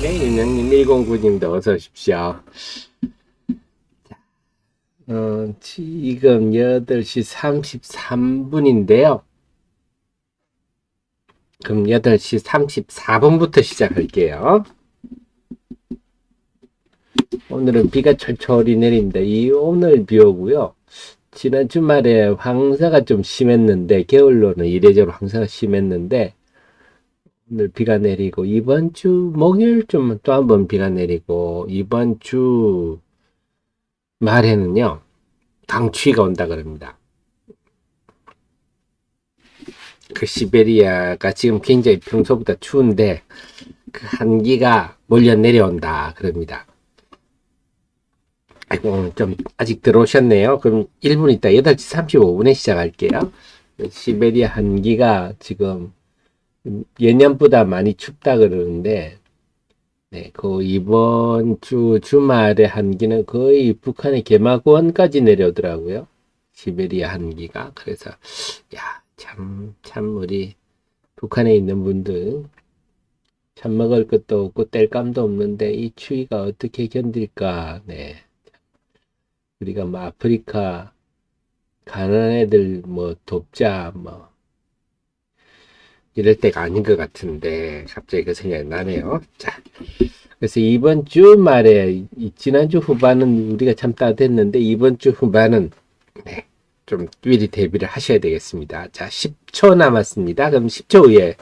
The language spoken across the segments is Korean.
네, 윤영님 109님도 어서 오십시오. 지금 8시 33분인데요. 그럼 8시 34분부터 시작할게요. 오늘은 비가 철철이 내립니다. 오늘 비 오고요. 지난 주말에 황사가 좀 심했는데, 게을로는 이래저래 황사가 심했는데, 오늘 비가 내리고, 이번 주 목요일쯤은 또 한 번 비가 내리고, 이번 주 말에는요, 강추위가 온다 그럽니다. 그 시베리아가 지금 굉장히 평소보다 추운데 그 한기가 몰려 내려온다 그럽니다. 아이고, 좀 아직 들어오셨네요. 그럼 1분 있다 8시 35분에 시작할게요. 시베리아 한기가 지금 예년보다 많이 춥다 그러는데, 네, 그 이번 주 주말의 한기는 거의 북한의 개마고원까지 내려오더라고요. 시베리아 한기가. 그래서 야, 참 우리 북한에 있는 분들 참 먹을 것도 없고 뗄감도 없는데 이 추위가 어떻게 견딜까. 네, 우리가 뭐 아프리카 가난한 애들 뭐 돕자 뭐 이럴 때가 아닌 것 같은데 갑자기 그 생각이 나네요. 자, 그래서 이번 주말에 지난주 후반은 우리가 참 따뜻했는데 이번 주 후반은 네, 좀 미리 대비를 하셔야 되겠습니다. 자, 10초 남았습니다. 그럼 10초 후에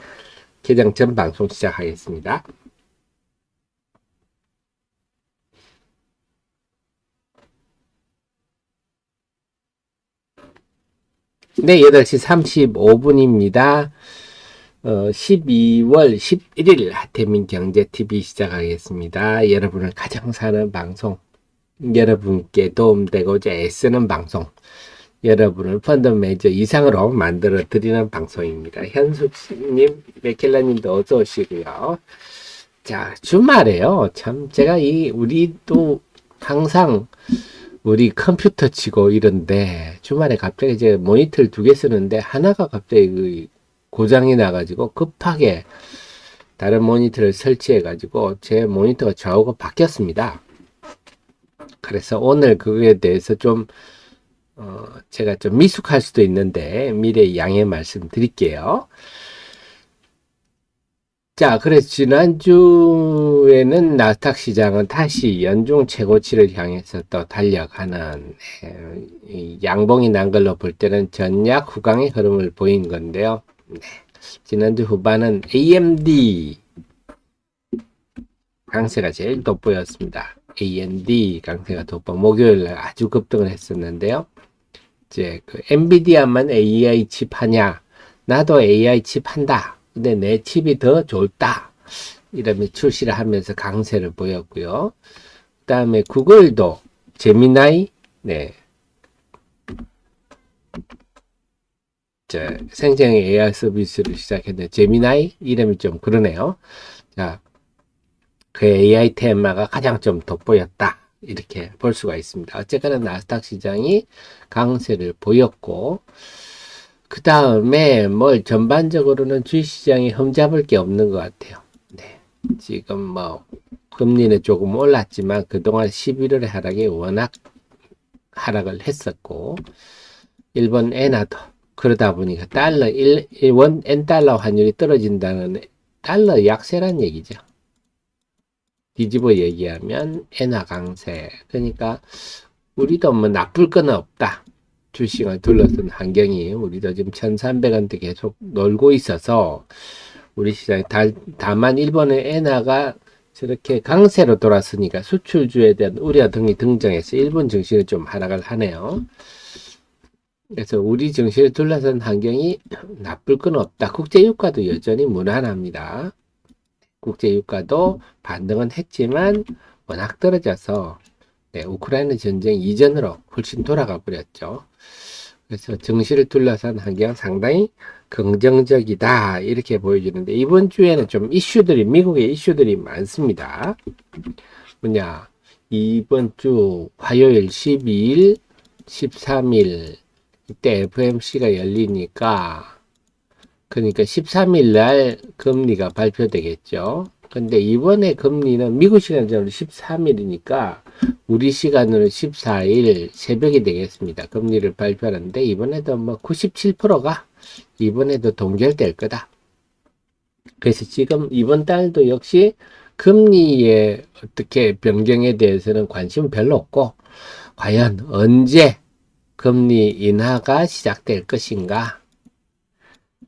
개장 전 방송 시작하겠습니다. 네, 8시 35분입니다. 12월 11일 하태민 경제TV 시작하겠습니다. 여러분을 가장 사는 방송, 여러분께 도움되고자 애쓰는 방송, 여러분을 펀드 매니저 이상으로 만들어 드리는 방송입니다. 현숙님, 맥켈라님도 어서 오시고요. 자, 주말에요. 참 제가 우리도 항상 우리 컴퓨터 치고 이런데 주말에 갑자기 이제 모니터를 2개 쓰는데 하나가 갑자기 고장이 나가지고 급하게 다른 모니터를 설치해가지고 제 모니터가 좌우가 바뀌었습니다. 그래서 오늘 그거에 대해서 좀 제가 좀 미숙할 수도 있는데 미리 양해 말씀드릴게요. 자, 그래서 지난주에는 나스닥 시장은 다시 연중 최고치를 향해서 또 달려가는 양봉이 난 걸로 볼 때는 전약 후강의 흐름을 보인 건데요. 네. 지난주 후반은 AMD 강세가 제일 돋보였습니다. AMD 강세가 돋보 목요일 날 아주 급등을 했었는데요. 이제 그 엔비디아만 AI 칩 하냐? 나도 AI 칩 한다. 근데 내 칩이 더 좋다. 이러면 출시를 하면서 강세를 보였고요. 그 다음에 구글도 제미나이, 네. 생成AI 서비스를 시작했는데, 제미나이? 이름이 좀 그러네요. 자, 그 AI 테마가 가장 좀 돋보였다. 이렇게 볼 수가 있습니다. 어쨌거나 나스닥 시장이 강세를 보였고, 그 다음에 뭘 전반적으로는 주식시장이 흠잡을 게 없는 것 같아요. 네. 지금 뭐 금리는 조금 올랐지만 그동안 11월의 하락이 워낙 하락을 했었고 일본 엔화도 그러다 보니까 달러 원 엔달러 환율이 떨어진다는 달러 약세란 얘기죠. 뒤집어 얘기하면 엔화 강세. 그러니까 우리도 뭐 나쁠 건 없다. 주식을 둘러싼 환경이 우리도 지금 1300원대 계속 놀고 있어서 우리 시장이 다만 일본의 엔화가 저렇게 강세로 돌았으니까 수출주에 대한 우려 등이 등장해서 일본 증시는 좀 하락을 하네요. 그래서 우리 증시를 둘러싼 환경이 나쁠 건 없다. 국제유가도 여전히 무난합니다. 국제유가도 반등은 했지만 워낙 떨어져서 네, 우크라이나 전쟁 이전으로 훨씬 돌아가 버렸죠. 그래서 증시를 둘러싼 환경 상당히 긍정적이다 이렇게 보여주는데 이번 주에는 좀 미국의 이슈들이 많습니다. 뭐냐, 이번 주 화요일 12일 13일 이때 FMC가 열리니까 그러니까 13일 날 금리가 발표되겠죠. 근데 이번에 금리는 미국 시간으로 13일이니까 우리 시간으로 14일 새벽이 되겠습니다. 금리를 발표하는데 이번에도 뭐 97%가 이번에도 동결될 거다. 그래서 지금 이번 달도 역시 금리의 어떻게 변경에 대해서는 관심은 별로 없고 과연 언제 금리 인하가 시작될 것인가?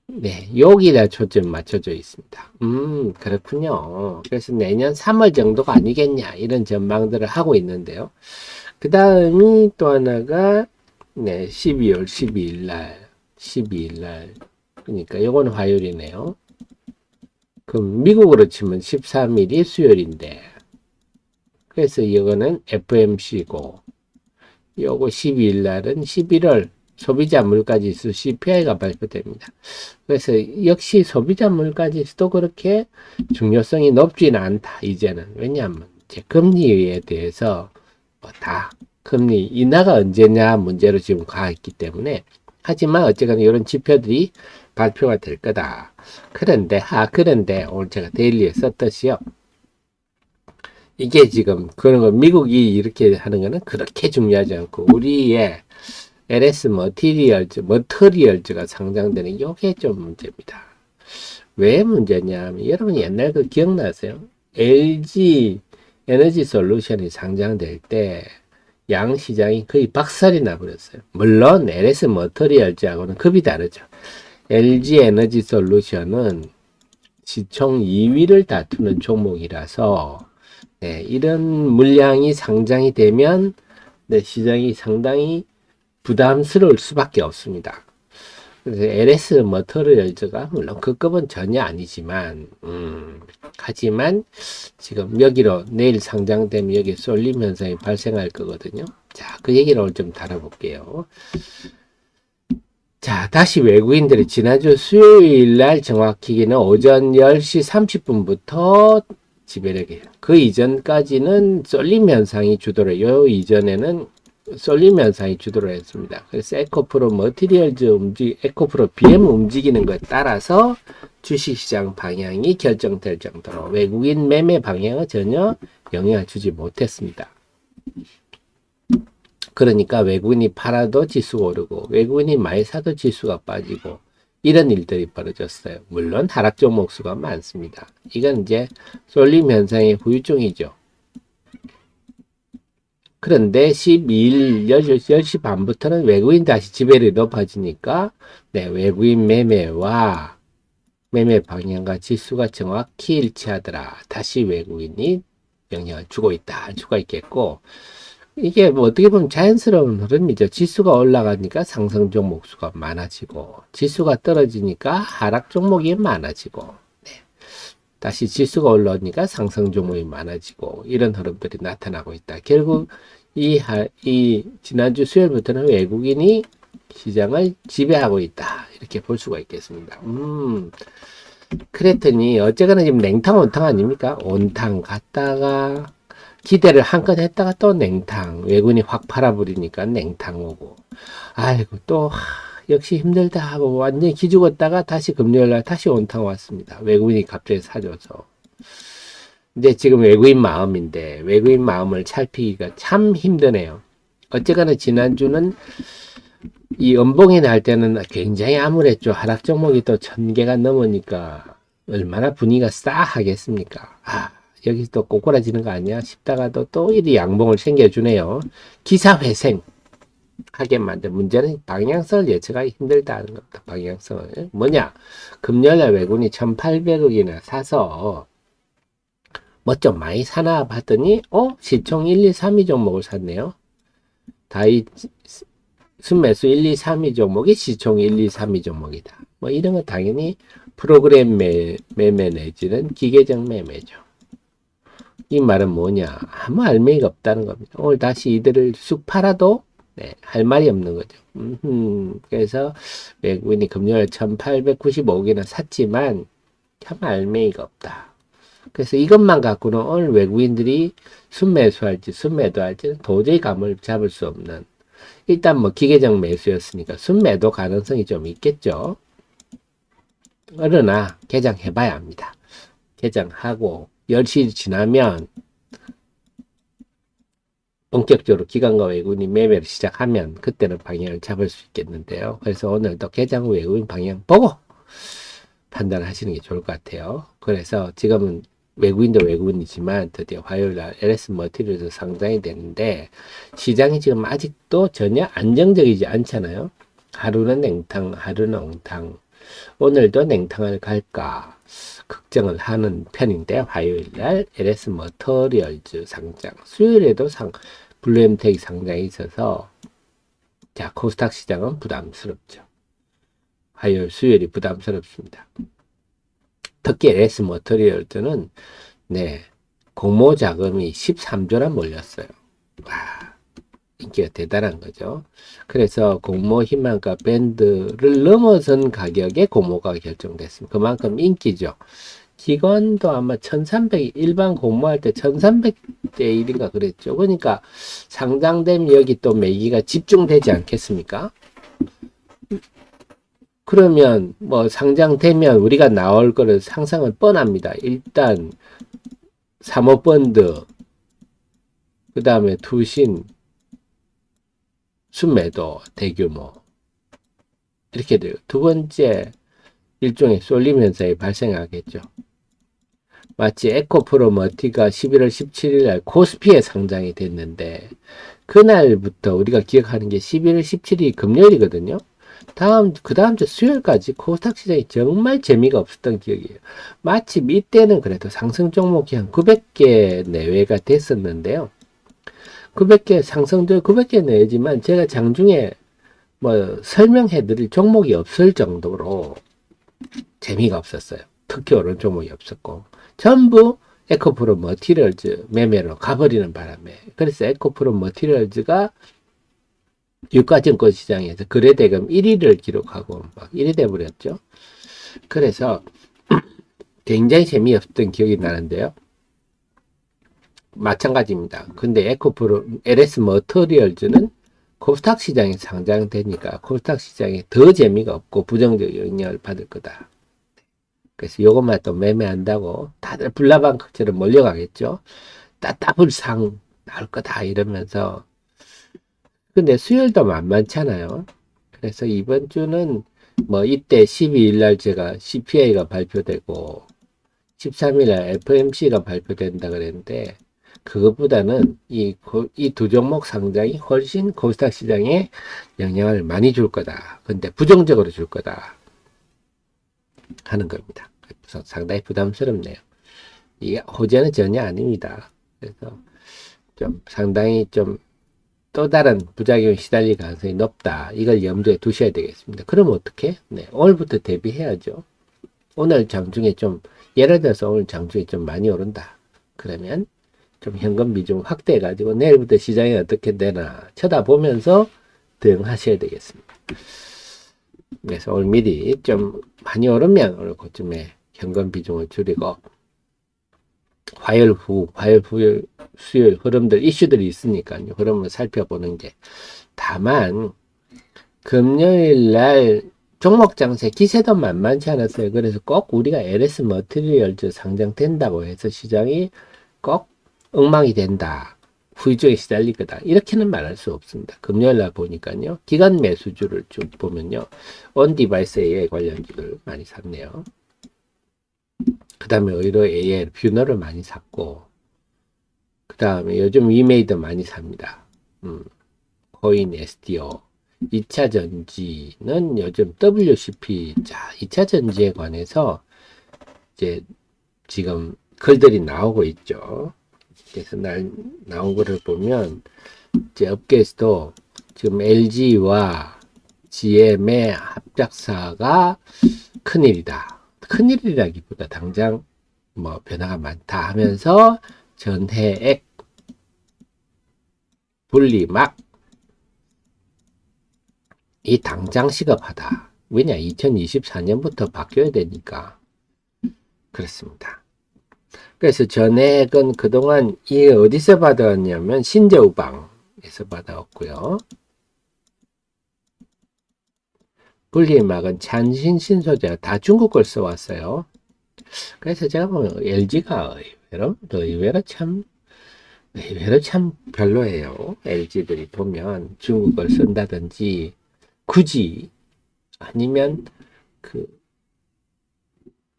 네, 여기다 초점 맞춰져 있습니다. 그렇군요. 그래서 내년 3월 정도가 아니겠냐, 이런 전망들을 하고 있는데요. 그 다음이 또 하나가, 네, 12월 12일 날. 그러니까 요건 화요일이네요. 그럼 미국으로 치면 13일이 수요일인데, 그래서 이거는 FMC고, 요거 12일 날은 11월 소비자 물가지수 CPI가 발표됩니다. 그래서 역시 소비자 물가지수도 그렇게 중요성이 높지는 않다. 이제는 왜냐하면 이제 금리에 대해서 다 금리 인하가 언제냐 문제로 지금 가 있기 때문에 하지만 어쨌거나 이런 지표들이 발표가 될 거다. 그런데 오늘 제가 데일리에 썼듯이요. 이게 지금 그런 거 미국이 이렇게 하는 거는 그렇게 중요하지 않고 우리의 LS 머터리얼즈가 상장되는 요게 좀 문제입니다. 왜 문제냐면 여러분 옛날 그 기억나세요? LG 에너지 솔루션이 상장될 때 양 시장이 거의 박살이 나버렸어요. 물론 LS 머터리얼즈하고는 급이 다르죠. LG 에너지 솔루션은 시총 2위를 다투는 종목이라서 네, 이런 물량이 상장이 되면 네, 시장이 상당히 부담스러울 수밖에 없습니다. 그래서 LS 머터리얼즈가 물론 그 급은 전혀 아니지만 하지만 지금 여기로 내일 상장되면 여기 쏠림 현상이 발생할 거거든요. 자, 그 얘기를 오늘 좀 다뤄볼게요. 자, 다시 외국인들이 지난주 수요일 날 정확히는 오전 10시 30분부터 지배력이에요. 그 이전까지는 쏠림 현상이 주도를 해요. 이전에는 쏠림 현상이 주도를 했습니다. 그래서 에코프로 머티리얼즈 에코프로 BM 움직이는 것에 따라서 주식시장 방향이 결정될 정도로 외국인 매매 방향은 전혀 영향을 주지 못했습니다. 그러니까 외국인이 팔아도 지수가 오르고 외국인이 많이 사도 지수가 빠지고 이런 일들이 벌어졌어요. 물론 하락 종목 수가 많습니다. 이건 이제 쏠림 현상의 후유증이죠. 그런데 12일 10시 반부터는 외국인 다시 지배력이 높아지니까 네, 외국인 매매와 매매 방향과 지수가 정확히 일치하더라. 다시 외국인이 영향을 주고 있다. 할 수가 있겠고 이게 뭐 어떻게 보면 자연스러운 흐름이죠. 지수가 올라가니까 상승 종목 수가 많아지고 지수가 떨어지니까 하락 종목이 많아지고 다시 지수가 올라오니까 상승 종목이 많아지고 이런 흐름들이 나타나고 있다. 결국 이 지난주 수요일부터는 외국인이 시장을 지배하고 있다. 이렇게 볼 수가 있겠습니다. 그랬더니 어쨌거나 지금 냉탕 온탕 아닙니까? 온탕 갔다가 기대를 한껏 했다가 또 냉탕 외국인이 확 팔아버리니까 냉탕 오고 아이고 또 역시 힘들다 하고 완전히 기죽었다가 다시 금요일날 다시 온탕 왔습니다. 외국인이 갑자기 사줘서. 근데 지금 외국인 마음인데 외국인 마음을 살피기가 참 힘드네요. 어쨌거나 지난주는 이 연봉이 날 때는 굉장히 암울했죠. 하락 종목이 또 1000개가 넘으니까 얼마나 분위기가 싸하겠습니까. 여기 또 꼬꾸라지는 거 아니야 싶다가도 또 이리 양봉을 챙겨주네요. 기사회생 하게 만든 문제는 방향성을 예측하기 힘들다는 겁니다. 방향성을 뭐냐 금요일날 외국인이 1800억이나 사서 뭐 좀 많이 사나 봤더니 시총 1, 2, 3위 종목을 샀네요. 다이 순매수 1, 2, 3위 종목이 시총 1, 2, 3위 종목이다. 뭐 이런 건 당연히 프로그램 매매 내지는 기계적 매매죠. 이 말은 뭐냐 아무 알맹이가 없다는 겁니다. 오늘 다시 이들을 쑥 팔아도 네, 할 말이 없는 거죠. 그래서 외국인이 금요일 1895억이나 샀지만 참 알맹이가 없다. 그래서 이것만 갖고는 오늘 외국인들이 순매수할지 순매도할지는 도저히 감을 잡을 수 없는 일단 뭐 기계적 매수였으니까 순매도 가능성이 좀 있겠죠. 그러나 개장해봐야 합니다. 개장하고 10시 지나면 본격적으로 기관과 외국인이 매매를 시작하면 그때는 방향을 잡을 수 있겠는데요. 그래서 오늘도 개장 후 외국인 방향 보고 판단하시는 게 좋을 것 같아요. 그래서 지금은 외국인도 외국인이지만 드디어 화요일날 LS 머티리얼즈 상장이 되는데 시장이 지금 아직도 전혀 안정적이지 않잖아요. 하루는 냉탕, 하루는 엉탕. 오늘도 냉탕을 갈까 걱정을 하는 편인데 화요일날 LS 머터리얼즈 상장, 수요일에도 블루엠텍 상장이 있어서 자 코스닥 시장은 부담스럽죠. 화요일, 수요일이 부담스럽습니다. 특히 LS 머터리얼즈는 네 공모 자금이 13조나 몰렸어요. 와, 인기가 대단한 거죠. 그래서 공모 희망가 밴드를 넘어선 가격에 공모가 결정됐습니다. 그만큼 인기죠. 기관도 아마 1300, 일반 공모할 때 1300대 1인가 그랬죠. 그러니까 상장되면 여기 또 매기가 집중되지 않겠습니까? 그러면 뭐 상장되면 우리가 나올 거를 상상은 뻔합니다. 일단 사모펀드, 그 다음에 투신, 순매도 대규모 이렇게 돼요. 두 번째 일종의 쏠림 현상이 발생하겠죠. 마치 에코프로 머티가 11월 17일 날 코스피에 상장이 됐는데 그날부터 우리가 기억하는 게 11월 17일이 금요일이거든요. 그 다음 주 수요일까지 코스닥 시장이 정말 재미가 없었던 기억이에요. 마침 이때는 그래도 상승 종목이 한 900개 내외가 됐었는데요. 900개, 상승도 900개 내지만 제가 장중에 뭐 설명해 드릴 종목이 없을 정도로 재미가 없었어요. 특히 오른 종목이 없었고. 전부 에코프로 머티리얼즈 매매로 가버리는 바람에. 그래서 에코프로 머티리얼즈가 유가증권 시장에서 거래대금 1위를 기록하고 막 이래 돼버렸죠. 그래서 굉장히 재미없던 기억이 나는데요. 마찬가지입니다. 근데 에코프로, LS 머터리얼즈는 코스닥 시장에 상장되니까 코스닥 시장에 더 재미가 없고 부정적 영향을 받을 거다. 그래서 요것만 또 매매한다고 다들 불나방처럼 몰려가겠죠. 따따블상 나올 거다 이러면서. 근데 수요일도 만만찮아요. 그래서 이번 주는 뭐 이때 12일 날 제가 CPI가 발표되고 13일 날 FMC가 발표된다 그랬는데 그것보다는 이 두 종목 상장이 훨씬 코스닥 시장에 영향을 많이 줄 거다. 근데 부정적으로 줄 거다 하는 겁니다. 그래서 상당히 부담스럽네요. 이게 호재는 전혀 아닙니다. 그래서 좀 상당히 좀 또 다른 부작용에 시달릴 가능성이 높다. 이걸 염두에 두셔야 되겠습니다. 그럼 어떻게? 네, 오늘부터 대비해야죠. 오늘 장중에 좀 예를 들어서 오늘 장중에 좀 많이 오른다. 그러면 좀 현금 비중 확대해 가지고 내일부터 시장이 어떻게 되나 쳐다보면서 대응하셔야 되겠습니다. 그래서 오늘 미리 좀 많이 오르면 오늘 그쯤에 현금 비중을 줄이고 화요일 후, 수요일 흐름들, 이슈들이 있으니까요. 흐름을 살펴보는 게. 다만, 금요일 날 종목 장세 기세도 만만치 않았어요. 그래서 꼭 우리가 LS 머티리얼즈 상장된다고 해서 시장이 꼭 엉망이 된다. 후유증에 시달릴 거다. 이렇게는 말할 수 없습니다. 금요일 날 보니까요. 기간 매수주를 쭉 보면요. 온디바이스 AI 관련주들 많이 샀네요. 그 다음에 의로 AI 뷰너를 많이 샀고, 그 다음에 요즘 위메이드 많이 삽니다. 코인 SDO. 2차 전지는 요즘 WCP, 자, 2차 전지에 관해서 이제 지금 글들이 나오고 있죠. 그래서 나온 거를 보면, 이제 업계에서도 지금 LG와 GM의 합작사가 큰일이다. 큰일이라기보다 당장 뭐 변화가 많다 하면서 전해액 분리막 이 당장 시급하다. 왜냐 2024년부터 바뀌어야 되니까 그렇습니다. 그래서 전해액은 그동안 이 어디서 받아왔냐면 신재우방에서 받아왔고요. 분리막은 찬신 신소재 다 중국 걸 써왔어요. 그래서 제가 보면 LG가 의외로 참 별로예요. LG들이 보면 중국어를 쓴다든지 굳이 아니면 그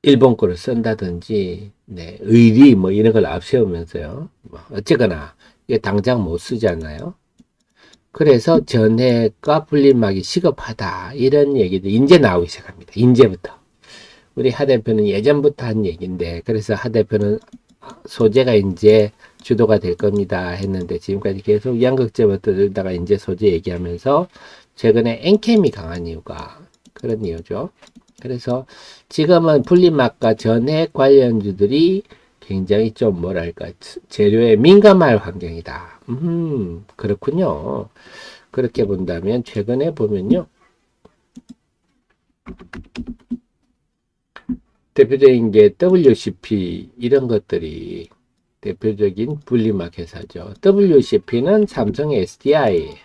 일본 거를 쓴다든지 네, 의리 뭐 이런 걸 앞세우면서요. 뭐 어쨌거나 이게 당장 못 쓰잖아요. 그래서 전해과 분리막이 시급하다 이런 얘기도 이제 나오기 시작합니다. 이제부터 우리 하 대표는 예전부터 한 얘기인데 그래서 하 대표는 소재가 이제 주도가 될 겁니다 했는데 지금까지 계속 양극재부터 들다가 이제 소재 얘기하면서 최근에 엔캠이 강한 이유가 그런 이유죠. 그래서 지금은 분리막과 전해 관련주들이 굉장히 좀 뭐랄까 재료에 민감할 환경이다. 그렇군요. 그렇게 본다면 최근에 보면요. 대표적인 게 WCP 이런 것들이 대표적인 분리막 회사죠. WCP는 삼성의 SDI.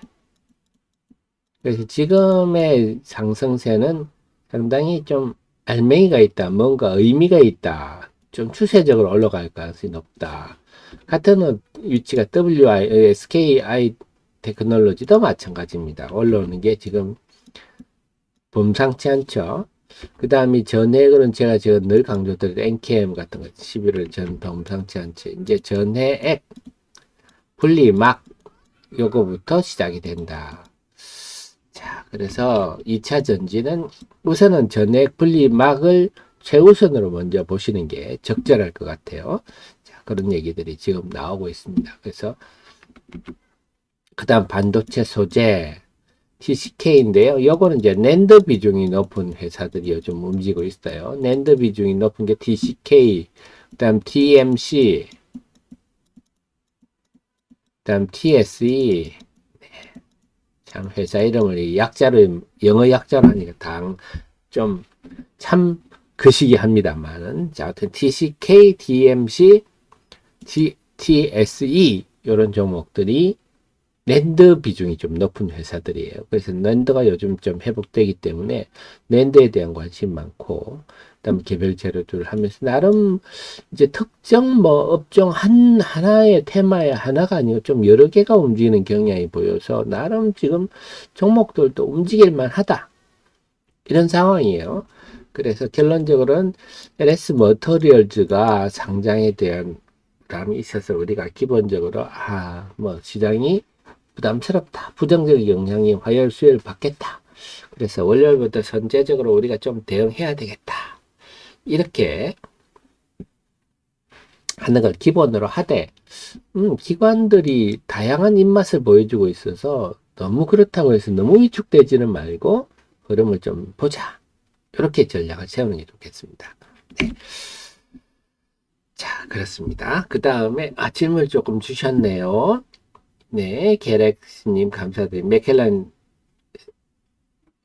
그래서 지금의 상승세는 상당히 좀 알맹이가 있다. 뭔가 의미가 있다. 좀 추세적으로 올라갈 가능성이 높다. 같은 위치가 SKI 테크놀로지도 마찬가지입니다. 올라오는 게 지금 범상치 않죠. 그 다음에 전해액은 제가 늘 강조드린 NKM 같은 거 11월 전 범상치 않지. 이제 전해액 분리막 요거부터 시작이 된다. 자, 그래서 2차 전지는 우선은 전해액 분리막을 최우선으로 먼저 보시는 게 적절할 것 같아요. 자, 그런 얘기들이 지금 나오고 있습니다. 그래서 그 다음 반도체 소재 TCK인데요. 요거는 이제 낸드 비중이 높은 회사들이 요즘 움직이고 있어요. 낸드 비중이 높은 게 TCK, 그 다음 TMC, 그 다음 TSE. 참 회사 이름을 영어 약자로 하니까 좀 참 거시기 합니다만은 자, 하여튼 TCK, DMC, TSE 이런 종목들이 낸드 비중이 좀 높은 회사들이에요. 그래서 낸드가 요즘 좀 회복되기 때문에 낸드에 대한 관심 많고, 그다음에 개별 재료들을 하면서 나름 이제 특정 뭐 업종 하나의 테마에 하나가 아니고 좀 여러 개가 움직이는 경향이 보여서 나름 지금 종목들도 움직일 만하다. 이런 상황이에요. 그래서 결론적으로는 LS 머터리얼즈가 상장에 대한 부담이 있어서 우리가 기본적으로 뭐 시장이 부담스럽다. 부정적 영향이 화요일 수요일 받겠다. 그래서 월요일부터 선제적으로 우리가 좀 대응해야 되겠다. 이렇게 하는 걸 기본으로 하되 기관들이 다양한 입맛을 보여주고 있어서 너무 그렇다고 해서 너무 위축되지는 말고 흐름을 좀 보자. 이렇게 전략을 세우는 게 좋겠습니다. 네. 자, 그렇습니다. 그 다음에 질문을 조금 주셨네요. 네, 게렉스님 감사드립니다. 맥켈란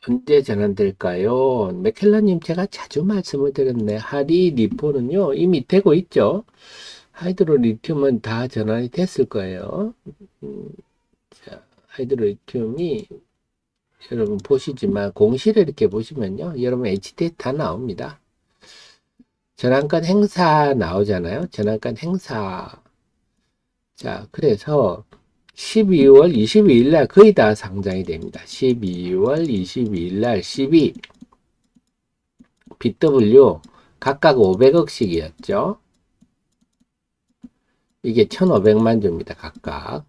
언제 전환될까요? 맥켈란님 제가 자주 말씀을 드렸네. 하리 리포는요 이미 되고 있죠. 하이드로 리튬은 다 전환이 됐을 거예요. 자, 하이드로 리튬이 여러분 보시지만 공시를 이렇게 보시면요, 여러분 HT 다 나옵니다. 전환권 행사 나오잖아요. 전환권 행사. 자, 그래서 12월 22일 날 거의 다 상장이 됩니다. 12월 22일 날 12 BW 각각 500억씩이었죠. 이게 1,500만 주입니다. 각각.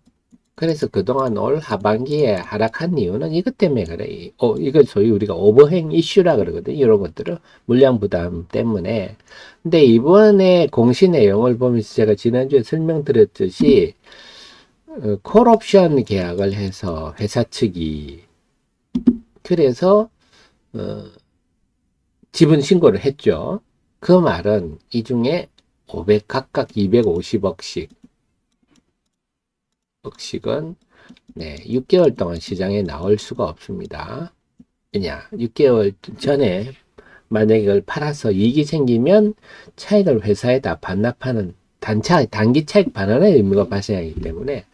그래서 그동안 올 하반기에 하락한 이유는 이것 때문에 그래. 이걸 소위 우리가 오버행 이슈라 그러거든요. 이런 것들은 물량 부담 때문에. 근데 이번에 공시 내용을 보면서 제가 지난주에 설명드렸듯이 콜옵션 계약을 해서 회사 측이 그래서 지분 신고를 했죠. 그 말은 이 중에 500 각각 250억씩은 네, 6개월 동안 시장에 나올 수가 없습니다. 왜냐, 6개월 전에 만약에 이걸 팔아서 이익이 생기면 차익을 회사에다 반납하는 단기 차익 반환의 의무가 발생하기 때문에,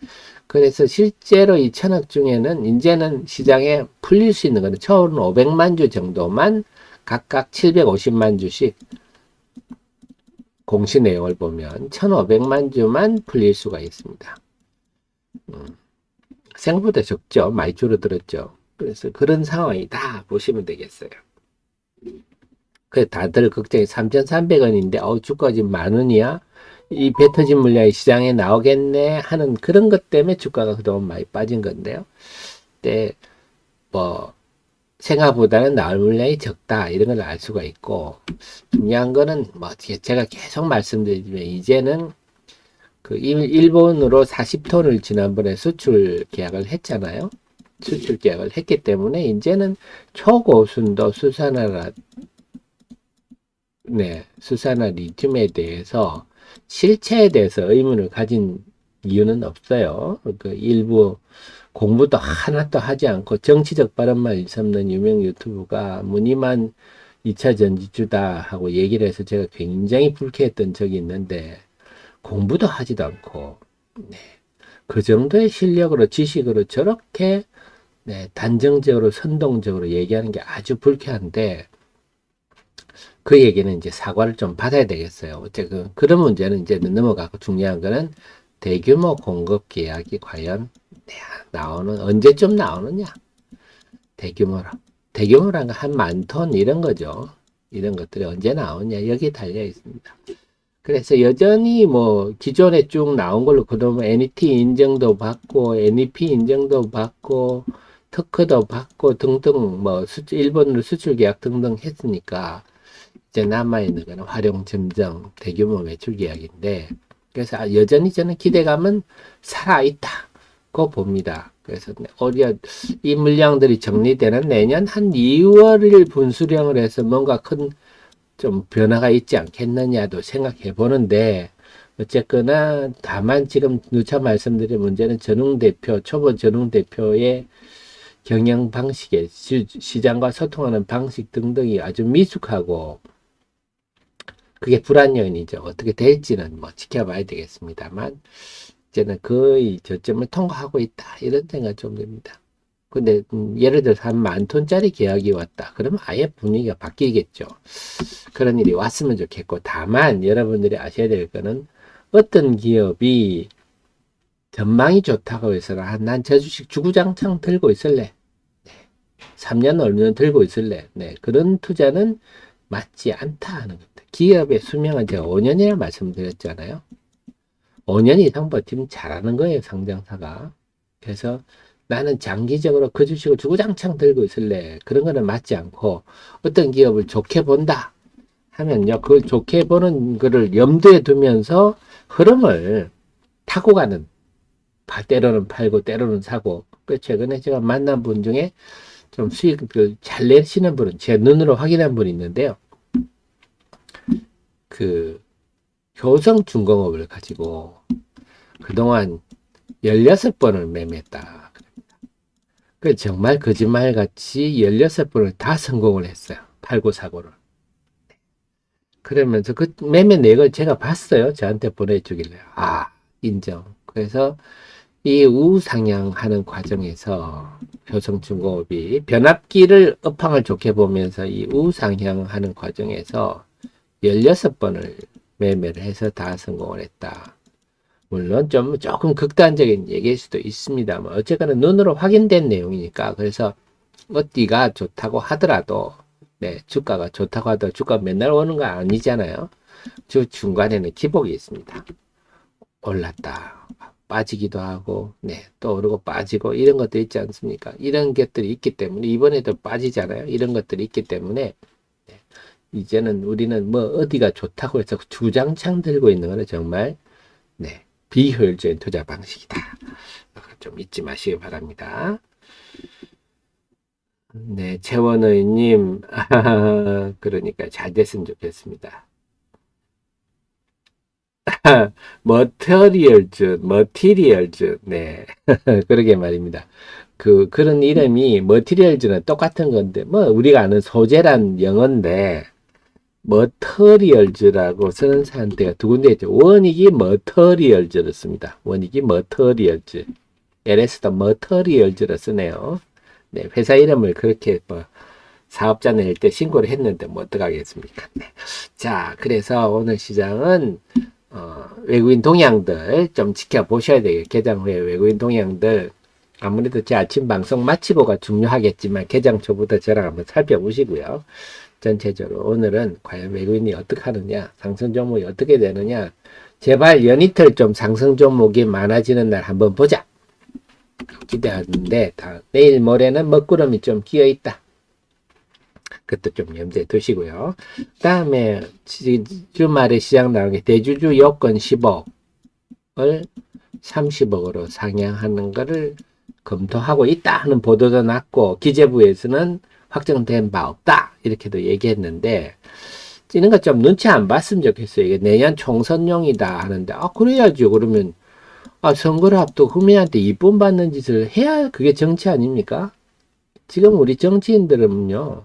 그래서 실제로 이 1,000억 중에는 이제는 시장에 풀릴 수 있는 거는 1,500만 주 정도만 각각 750만 주씩 공시 내용을 보면 1,500만 주만 풀릴 수가 있습니다. 생각보다 적죠. 많이 줄어들었죠. 그래서 그런 상황이다 보시면 되겠어요. 그 다들 걱정이 3,300원인데 주가 지금 10,000원이야? 이 배 터진 물량이 시장에 나오겠네 하는 그런 것 때문에 주가가 그동안 많이 빠진 건데요. 근데 뭐 생각보다는 나올 물량이 적다 이런 걸 알 수가 있고, 중요한 거는 뭐 제가 계속 말씀드리지만 이제는 그 일본으로 40톤을 지난번에 수출 계약을 했잖아요. 수출 계약을 했기 때문에 이제는 초고순도 수산화 리튬에 대해서 실체에 대해서 의문을 가진 이유는 없어요. 그 일부 공부도 하나도 하지 않고 정치적 발언만 일삼는 유명 유튜브가 무늬만 2차 전지주다 하고 얘기를 해서 제가 굉장히 불쾌했던 적이 있는데, 공부도 하지도 않고 그 정도의 실력으로 지식으로 저렇게 단정적으로 선동적으로 얘기하는 게 아주 불쾌한데, 그 얘기는 이제 사과를 좀 받아야 되겠어요. 어쨌든 그런 문제는 이제 넘어가고, 중요한 거는 대규모 공급 계약이 과연 언제쯤 나오느냐. 대규모란 거 한 10,000톤 이런 거죠. 이런 것들이 언제 나오냐 여기에 달려 있습니다. 그래서 여전히 뭐 기존에 쭉 나온 걸로 그러면 NET 인증도 받고 NEP 인증도 받고 특허도 받고 등등 뭐 일본으로 수출 계약 등등 했으니까 이제 남아있는 거는 활용 점정 대규모 매출 계약인데, 그래서 여전히 저는 기대감은 살아있다고 봅니다. 그래서 이 물량들이 정리되는 내년 한 2월을 분수령을 해서 뭔가 큰 좀 변화가 있지 않겠느냐도 생각해 보는데, 어쨌거나 다만 지금 누차 말씀드린 문제는 초보 전웅 대표의 경영 방식에 시장과 소통하는 방식 등등이 아주 미숙하고, 그게 불안 요인이죠. 어떻게 될지는 뭐 지켜봐야 되겠습니다만, 이제는 거의 저점을 통과하고 있다 이런 생각 좀 듭니다. 근데 예를 들어서 한 10,000톤짜리 계약이 왔다 그러면 아예 분위기가 바뀌겠죠. 그런 일이 왔으면 좋겠고, 다만 여러분들이 아셔야 될 거는, 어떤 기업이 전망이 좋다고 해서는 난 저 주식 주구장창 들고 있을래, 3년 5년 들고 있을래, 그런 투자는 맞지 않다 하는 겁니다. 기업의 수명은 제가 5년이라 말씀드렸잖아요. 5년 이상 버티면 잘하는 거예요, 상장사가. 그래서 나는 장기적으로 그 주식을 주구장창 들고 있을래, 그런 거는 맞지 않고, 어떤 기업을 좋게 본다 하면요, 그걸 좋게 보는 거를 염두에 두면서 흐름을 타고 가는, 때로는 팔고 때로는 사고. 그 최근에 제가 만난 분 중에 좀 수익을 잘 내시는 분은 제 눈으로 확인한 분이 있는데요. 그 효성중공업을 가지고 그동안 16번을 매매했다. 그 정말 거짓말같이 16번을 다 성공을 했어요. 팔고 사고를. 그러면서 그 매매 내역을 제가 봤어요. 저한테 보내주길래. 인정. 그래서 이 우상향하는 과정에서 효성중공업이 변압기를 업황을 좋게 보면서 이 우상향하는 과정에서 16번을 매매를 해서 다 성공을 했다. 물론 조금 극단적인 얘기일 수도 있습니다만, 어쨌거나 눈으로 확인된 내용이니까. 그래서 어디가 좋다고 하더라도, 주가가 좋다고 하더라도 주가 맨날 오는 거 아니잖아요. 중간에는 기복이 있습니다. 올랐다 빠지기도 하고, 또 오르고 빠지고 이런 것도 있지 않습니까? 이런 것들이 있기 때문에, 이번에도 빠지잖아요. 이런 것들이 있기 때문에 이제는 우리는 뭐 어디가 좋다고 해서 주장창 들고 있는 거는 정말 비효율적인 투자 방식이다. 좀 잊지 마시기 바랍니다. 최원의님, 그러니까 잘 됐으면 좋겠습니다. 머터리얼즈, 그러게 말입니다. 그런 이름이, 머티리얼즈는 똑같은 건데, 뭐, 우리가 아는 소재란 영어인데, 머터리얼즈라고 쓰는 사람들가 두 군데 있죠. 원익이 머터리얼즈를 씁니다. 원익이 머터리얼즈. LS도 머터리얼즈를 쓰네요. 회사 이름을 그렇게 사업자 낼 때 신고를 했는데 뭐 어떡하겠습니까? 자, 그래서 오늘 시장은 외국인 동향들 좀 지켜보셔야 돼요. 개장 후에 외국인 동향들 아무래도 제 아침 방송 마치고가 중요하겠지만 개장 초부터 저랑 한번 살펴보시고요. 전체적으로 오늘은 과연 외국인이 어떻게 하느냐, 상승 종목이 어떻게 되느냐, 제발 연이틀 좀 상승 종목이 많아지는 날 한번 보자. 기대하는데 내일 모레는 먹구름이 좀 끼어 있다. 그것도 좀 염두에 두시고요. 그 다음에 주말에 시장 나온 게 대주주 요건 10억을 30억으로 상향하는 것을 검토하고 있다 하는 보도도 났고, 기재부에서는 확정된 바 없다 이렇게도 얘기했는데, 이런 거 좀 눈치 안 봤으면 좋겠어요. 이게 내년 총선용이다 하는데, 그래야죠. 그러면 선거를 앞두고 국민한테 이쁨 받는 짓을 해야 그게 정치 아닙니까? 지금 우리 정치인들은요,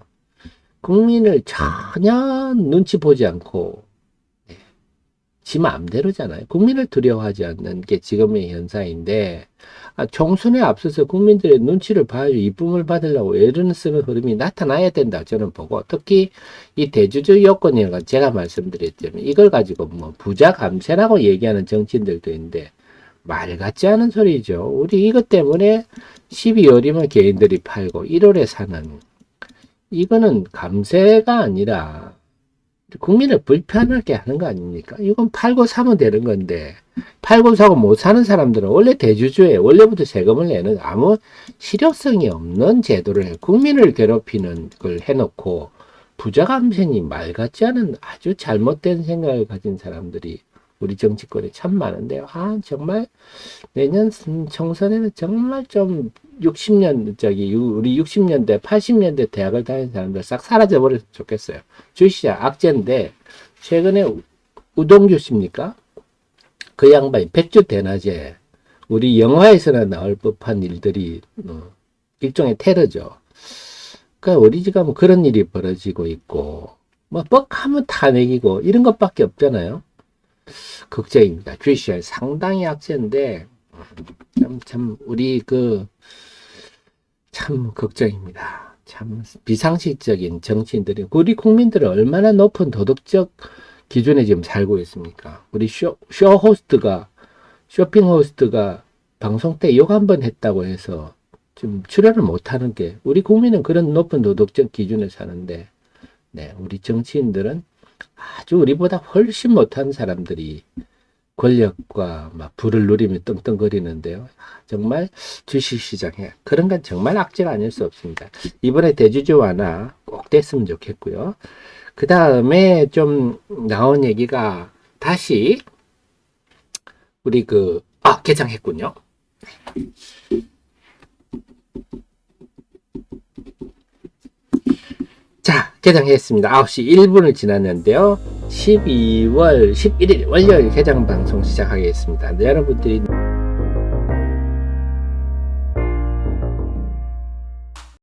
국민을 전혀 눈치 보지 않고 지 마음대로잖아요. 국민을 두려워하지 않는 게 지금의 현상인데, 총선에 앞서서 국민들의 눈치를 봐야죠. 이쁨을 받으려고 애를 쓰는 흐름이 나타나야 된다 저는 보고, 특히 이 대주주 요건이라는 건 제가 말씀드렸지만 이걸 가지고 뭐 부자 감세라고 얘기하는 정치인들도 있는데 말 같지 않은 소리죠. 우리 이것 때문에 12월이면 개인들이 팔고 1월에 사는, 이거는 감세가 아니라 국민을 불편하게 하는 거 아닙니까? 이건 팔고 사면 되는 건데, 팔고 사고 못 사는 사람들은 원래 대주주에 원래부터 세금을 내는 아무 실효성이 없는 제도를 해, 국민을 괴롭히는 걸 해놓고 부자 감세니 말 같지 않은 아주 잘못된 생각을 가진 사람들이 우리 정치권에 참 많은데요. 정말 내년 총선에는 정말 좀 60년, 우리 60년대, 80년대 대학을 다닌 사람들 싹 사라져버렸으면 좋겠어요. 주시장 악재인데, 최근에 우동주십니까? 그 양반이 백주 대낮에 우리 영화에서나 나올 법한 일들이 일종의 테러죠. 그러니까 우리 집 가면 그런 일이 벌어지고 있고, 뭐 뻑하면 다 내기고 이런 것밖에 없잖아요. 걱정입니다. 주시장 상당히 악재인데 참 우리 참 걱정입니다. 참 비상식적인 정치인들이, 우리 국민들은 얼마나 높은 도덕적 기준에 지금 살고 있습니까? 우리 쇼핑 호스트가 방송 때 욕 한 번 했다고 해서 좀 출연을 못하는 게, 우리 국민은 그런 높은 도덕적 기준에 사는데, 우리 정치인들은 아주 우리보다 훨씬 못한 사람들이 권력과 막 부를 누리며 떵떵거리는데요. 정말 주식시장에 그런 건 정말 악재가 아닐 수 없습니다. 이번에 대주주 완화 꼭 됐으면 좋겠고요. 그 다음에 좀 나온 얘기가 다시 우리 개장했군요. 자, 개장했습니다. 9시 1분을 지났는데요. 12월 11일 월요일 개장 방송 시작하겠습니다. 여러분들이